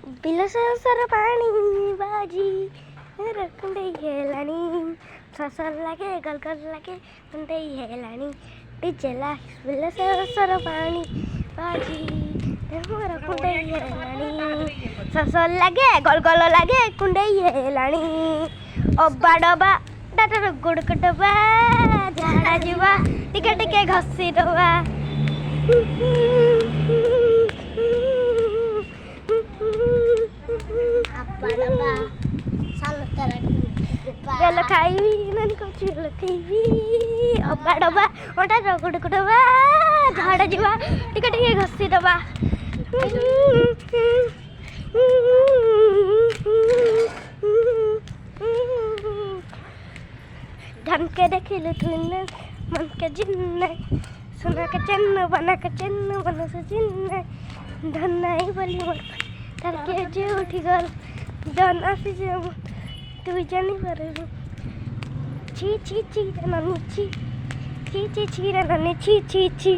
बिलसर पानी बाजी रखंडे हेलानी ससर लगे गलगल लगे कुंडे हेलानी डिजेला बिलसर पानी बाजी रखंडे हेलानी ससर लगे गलगल लगे कुंडे हेलानी अब्बा डबा डाटर गुड़कटबा झाड़ा जीवा टिके टिके घसी दबा गल खाइबी नानी कौची गल खाइबी अब्बा डबा ओटा रगुड़कुड़बा झाड़ा जीवा टिके टिके घसी दबा धन के देखिल तुन मन के जिन्न सोना के चन्न बना से जिन्न धन नहीं बोली मोर तार के जे उठी गल धन आसी जे तू जानी पर छी छी छी नानी छी छी छी छी नानी छी छी छी